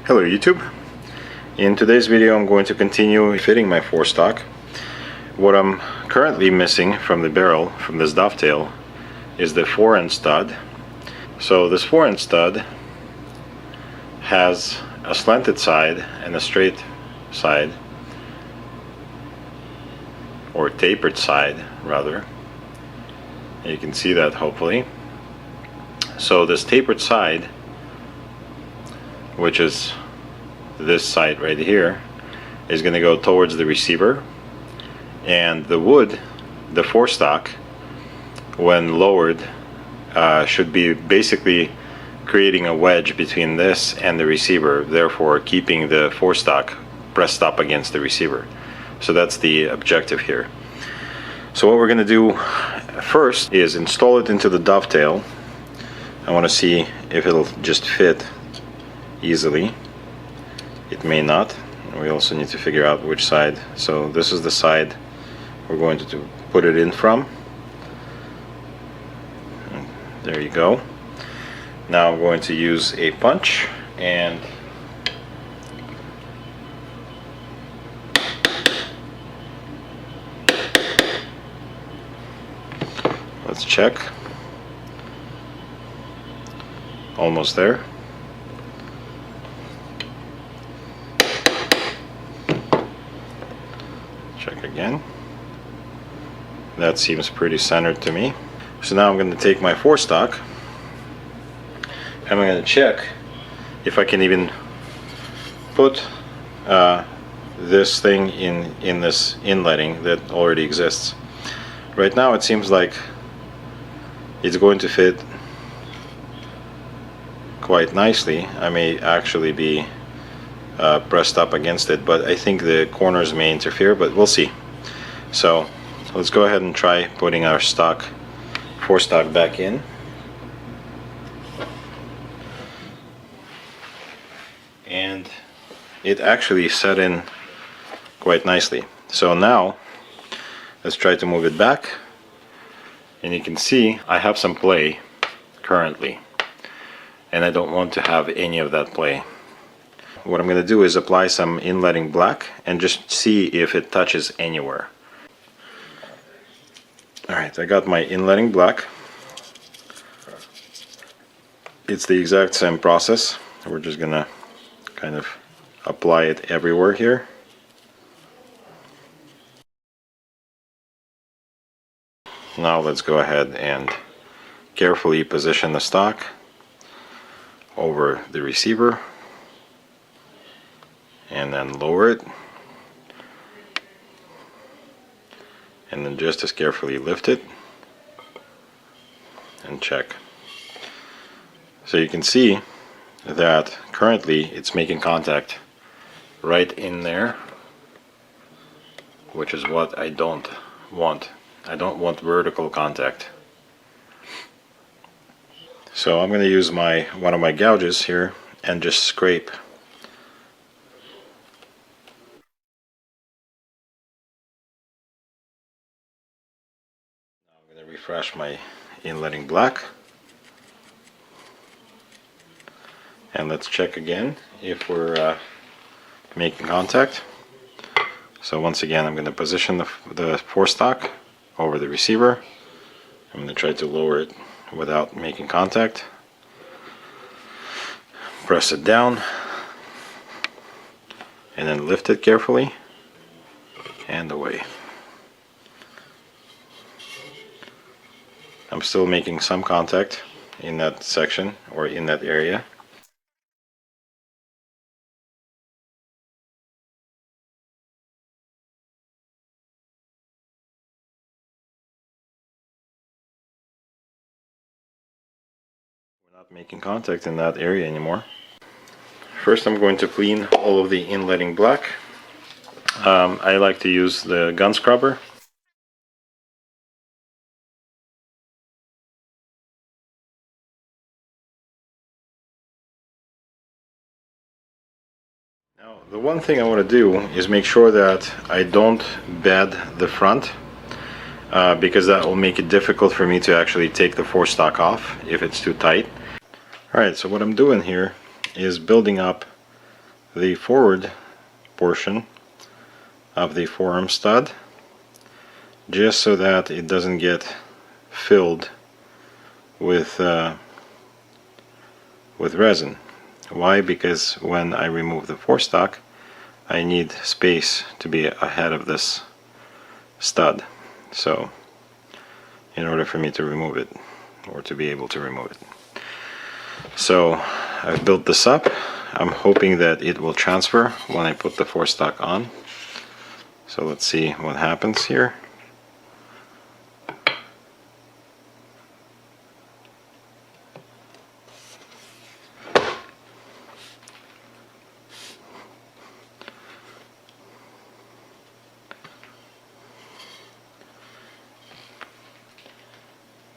Hello YouTube. In today's video I'm going to continue fitting my forestock. What I'm currently missing from the barrel, from this dovetail, is the 4-inch stud. So this 4-inch stud has a slanted side and a straight side, or tapered side rather. You can see that hopefully. So this tapered side, which is this side right here, is going to go towards the receiver, and the wood, the forestock, when lowered, should be basically creating a wedge between this and the receiver, therefore keeping the forestock pressed up against the receiver. So that's the objective here. So what we're going to do first is install it into the dovetail. I want to see if it'll just fit easily. It may not. We also need to figure out which side. So this is the side we're going to put it in from. And there you go. Now I'm going to use a punch and let's check. Almost there. Check again. That seems pretty centered to me. So now I'm going to take my forestock and I'm going to check if I can even put this thing in this inletting that already exists. Right now it seems like it's going to fit quite nicely. I may actually be pressed up against it, but I think the corners may interfere, but we'll see. So let's go ahead and try putting our forestock back in. And it actually set in quite nicely. So now let's try to move it back, and you can see I have some play currently, and I don't want to have any of that play. What I'm going to do is apply some inletting black and just see if it touches anywhere. Alright, I got my inletting black. It's the exact same process. We're just going to kind of apply it everywhere here. Now let's go ahead and carefully position the stock over the receiver and then lower it, and then just as carefully lift it and check. So you can see that currently it's making contact right in there, which is what I don't want. I don't want vertical contact. So I'm going to use one of my gouges here and just scrape. Now I'm going to refresh my inletting black. And let's check again if we're making contact. So once again I'm going to position the forestock over the receiver. I'm going to try to lower it without making contact. Press it down and then lift it carefully and away. I'm still making some contact in that section or in that area. Not making contact in that area anymore. First I'm going to clean all of the inletting black. I like to use the gun scrubber. Now the one thing I want to do is make sure that I don't bed the front, because that will make it difficult for me to actually take the forestock off if it's too tight. Alright, so what I'm doing here is building up the forward portion of the forearm stud, just so that it doesn't get filled with resin. Why? Because when I remove the forestock, I need space to be ahead of this stud. So in order for me to remove it, or to be able to remove it. So I've built this up. I'm hoping that it will transfer when I put the forestock on. So let's see what happens here.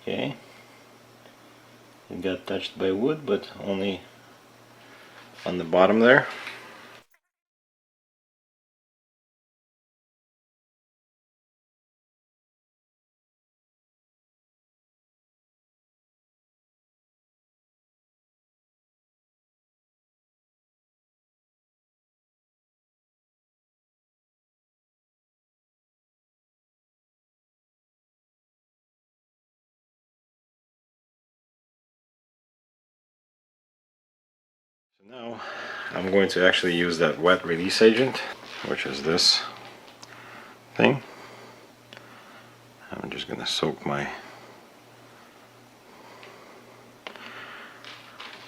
Okay, it got touched by wood, but only on the bottom there. So now I'm going to actually use that wet release agent, which is this thing. I'm just going to soak my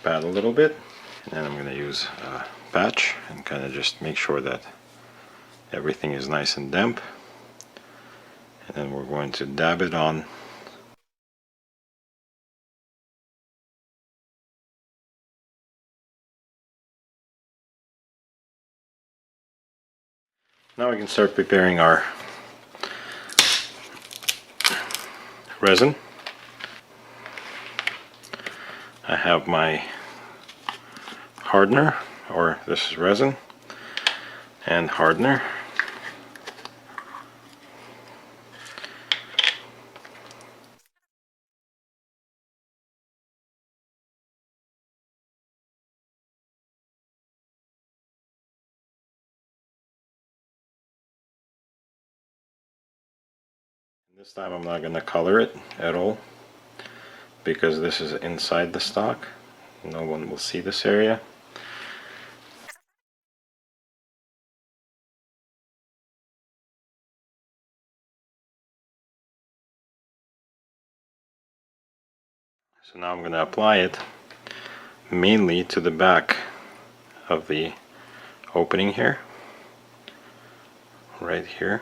pad a little bit, and then I'm going to use a patch and kind of just make sure that everything is nice and damp, and then we're going to dab it on. Now we can start preparing our resin. I have my hardener, or this is resin and hardener. This time I'm not going to color it at all, because this is inside the stock. No one will see this area. So now I'm going to apply it mainly to the back of the opening here, right here.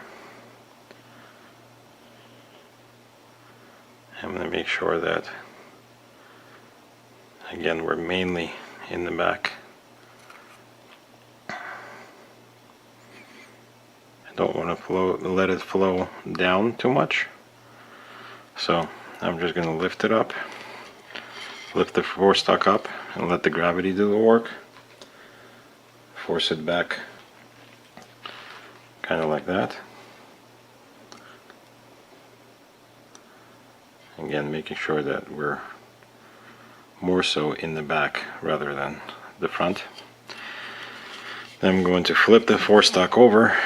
I'm going to make sure that, again, we're mainly in the back. I don't want to let it flow down too much. So I'm just going to lift it up, lift the forestock up, and let the gravity do the work. Force it back, kind of like that. Again, making sure that we're more so in the back rather than the front. Then I'm going to flip the forestock over,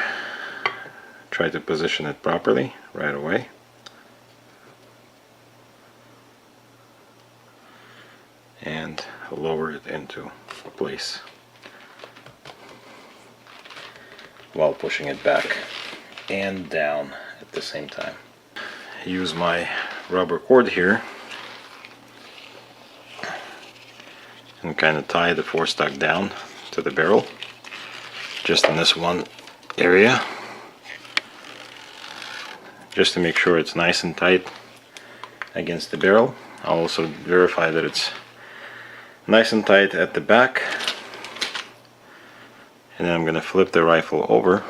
try to position it properly right away. And lower it into place while pushing it back and down at the same time. Use my rubber cord here and kind of tie the forestock down to the barrel, just in this one area, just to make sure it's nice and tight against the barrel. I'll also verify that it's nice and tight at the back, and then I'm going to flip the rifle over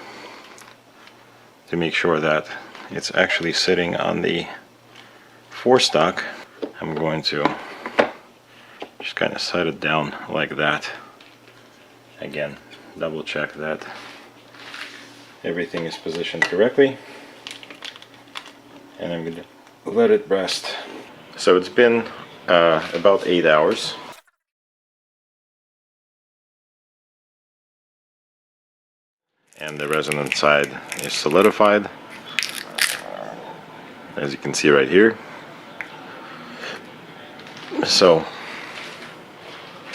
to make sure that it's actually sitting on the forestock. I'm going to just kind of set it down like that. Again, double check that everything is positioned correctly, and I'm going to let it rest. So it's been about 8 hours. and the resin side is solidified, as you can see right here. So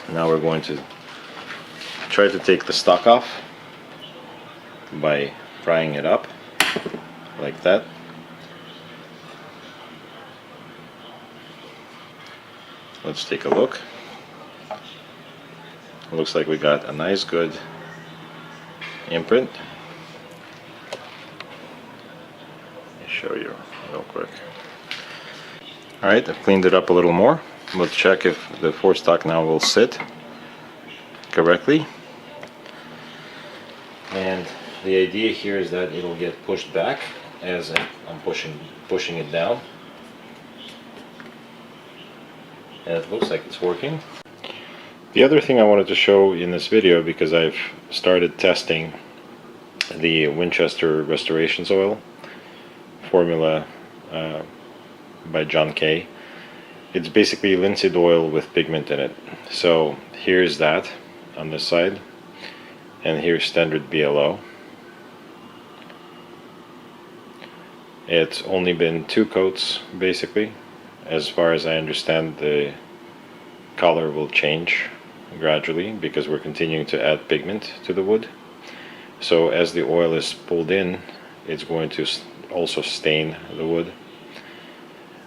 now we're going to try to take the stock off by prying it up like that. Let's take a look. It looks like we got a nice good imprint. Let me show you real quick. Alright, I've cleaned it up a little more. Let's check if the forestock now will sit correctly. And the idea here is that it'll get pushed back as I'm pushing it down. And it looks like it's working. The other thing I wanted to show in this video, because I've started testing the Winchester Restorations Oil formula by John Kay. It's basically linseed oil with pigment in it. So here's that on this side, and here's standard BLO. It's only been 2 coats basically. As far as I understand, the color will change gradually because we're continuing to add pigment to the wood. So as the oil is pulled in, it's going to also stain the wood.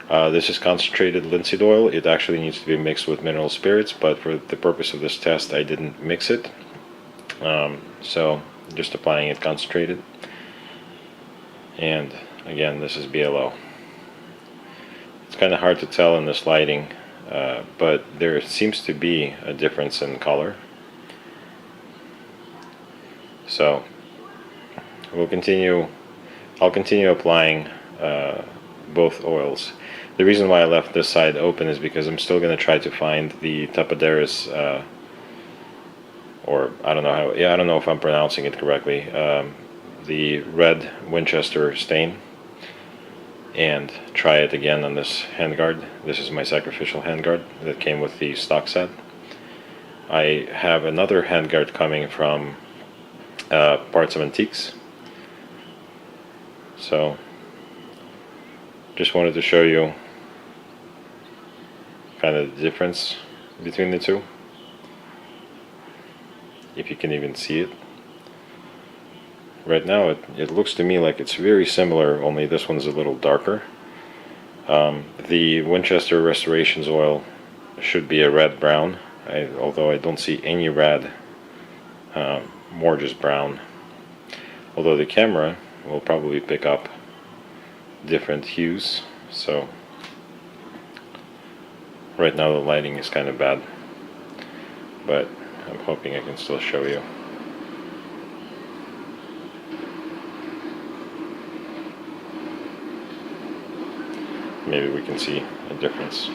This is concentrated linseed oil. It actually needs to be mixed with mineral spirits, but for the purpose of this test I didn't mix it. So just applying it concentrated. And again, this is BLO. It's kind of hard to tell in this lighting, but there seems to be a difference in color. So I'll continue applying both oils. The reason why I left this side open is because I'm still going to try to find the Tapaderas, or I don't know how, I don't know if I'm pronouncing it correctly, the red Winchester stain, and try it again on this handguard. This is my sacrificial handguard that came with the stock set. I have another handguard coming from Parts of Antiques. So just wanted to show you kind of the difference between the two, if you can even see it. Right now it looks to me like it's very similar, only this one's a little darker. The Winchester Restorations Oil should be a red-brown, although I don't see any red, more just brown. Although the camera will probably pick up different hues, so right now the lighting is kind of bad, but I'm hoping I can still show you. Maybe we can see a difference.